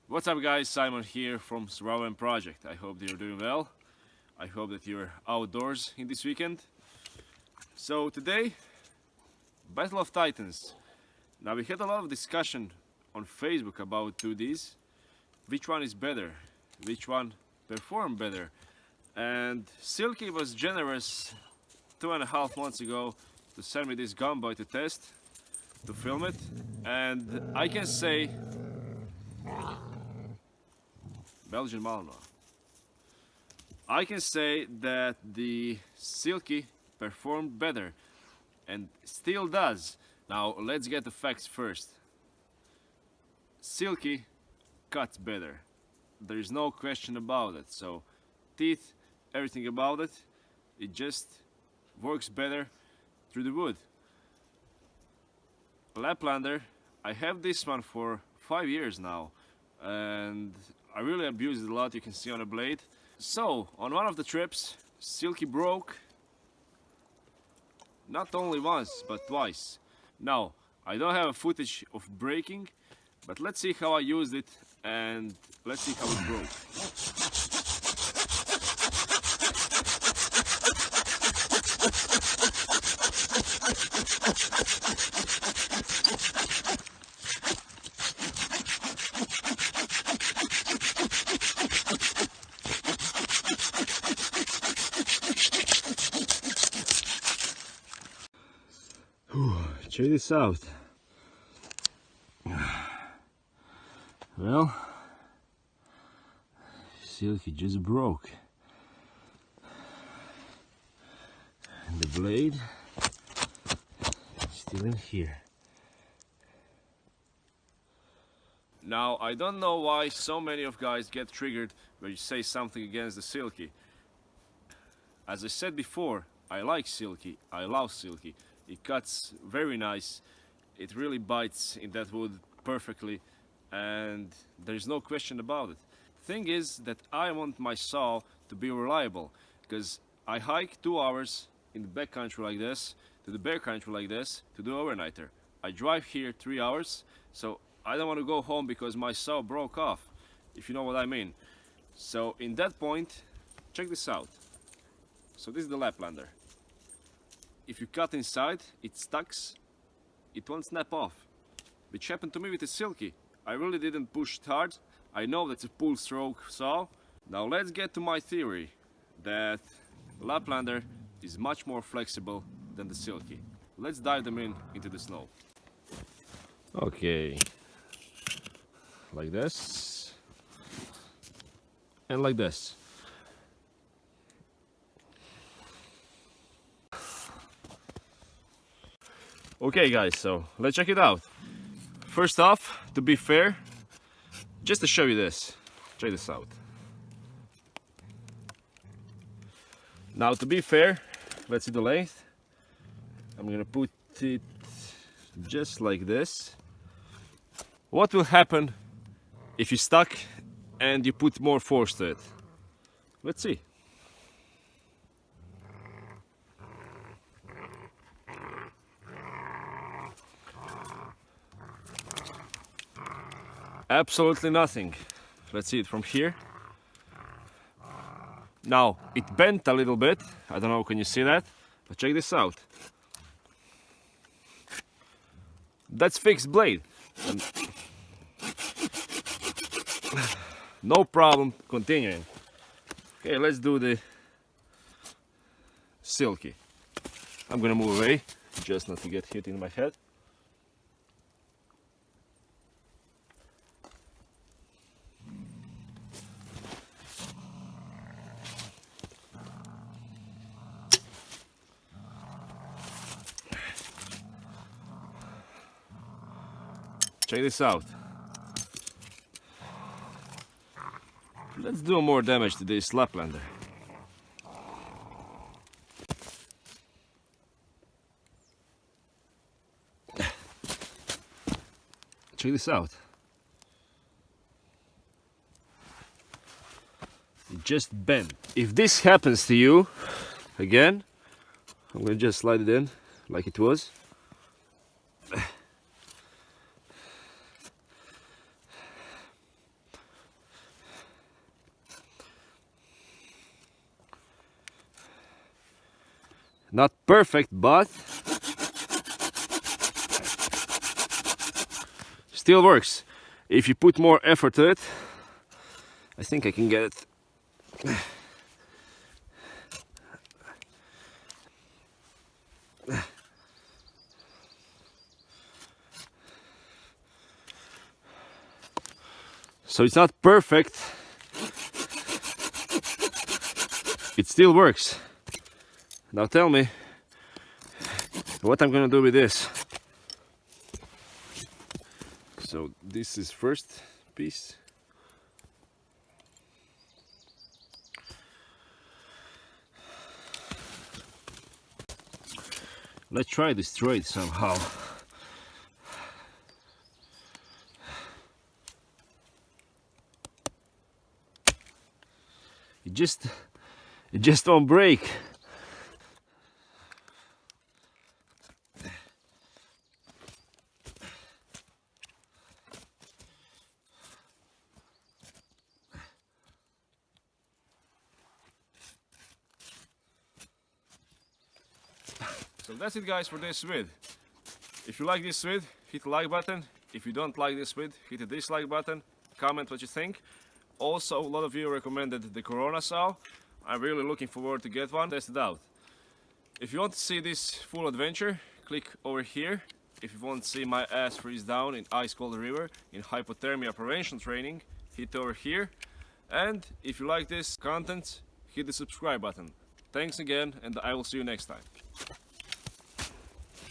What's up guys, Simon here from Survival Project. I hope that you're doing well. I hope that you're outdoors in this weekend. So today, Battle of Titans. Now we had a lot of discussion on Facebook about 2Ds. Which one is better? Which one performed better? And Silky was generous 2.5 months ago to send me this Gomboy to test, to film it. And I can say Belgian Malinois. I can say that the Silky performed better and still does. Now let's get the facts first. Silky cuts better. There is no question about it. So teeth, everything about it, it just works better through the wood. Laplander, I have this one for 5 years now and I really abuse it a lot, you can see on the blade. So, on one of the trips, Silky broke not only once, but twice. Now, I don't have a footage of breaking, but let's see how I used it and let's see how it broke. Check this out. Well, Silky just broke. And the blade is still in here. Now, I don't know why so many of guys get triggered when you say something against the Silky. As I said before, I like Silky, I love Silky. It cuts very nice, it really bites in that wood perfectly and there's no question about it. Thing is that I want my saw to be reliable because I hike 2 hours in the backcountry like this, to the bear country like this, to do overnighter. I drive here 3 hours, so I don't want to go home because my saw broke off, if you know what I mean. So in that point, check this out. So this is the Laplander. If you cut inside, it stucks, it won't snap off. Which happened to me with the Silky. I really didn't push it hard. I know that's a pull stroke saw. Now let's get to my theory that Laplander is much more flexible than the Silky. Let's dive them into the snow. Okay, like this and like this. Okay guys, so let's check it out. First off, to be fair, just to show you this, check this out. Now to be fair, let's see the length. I'm gonna put it just like this. What will happen if you stuck and you put more force to it? Let's see. Absolutely nothing. Let's see it from here. Now, it bent a little bit. I don't know, can you see that? But check this out. That's fixed blade. And no problem continuing. Okay, let's do the Silky. I'm gonna move away, just not to get hit in my head. Check this out. Let's do more damage to this Laplander. Check this out. It just bent. If this happens to you, again, I'm gonna just slide it in like it was. perfect, but still works. If you put more effort to it, I think I can get it. So it's not perfect. It still works. Now tell me what I'm gonna do with this. So this is first piece. Let's try to destroy it somehow. It just won't break. So that's it guys for this vid. If you like this vid, hit the like button. If you don't like this vid, hit the dislike button. Comment what you think. Also, a lot of you recommended the Corona saw. I'm really looking forward to get one, test it out. If you want to see this full adventure, click over here. If you want to see my ass freeze down in ice cold river in hypothermia prevention training, hit over here. And if you like this content, hit the subscribe button. Thanks again, and I will see you next time.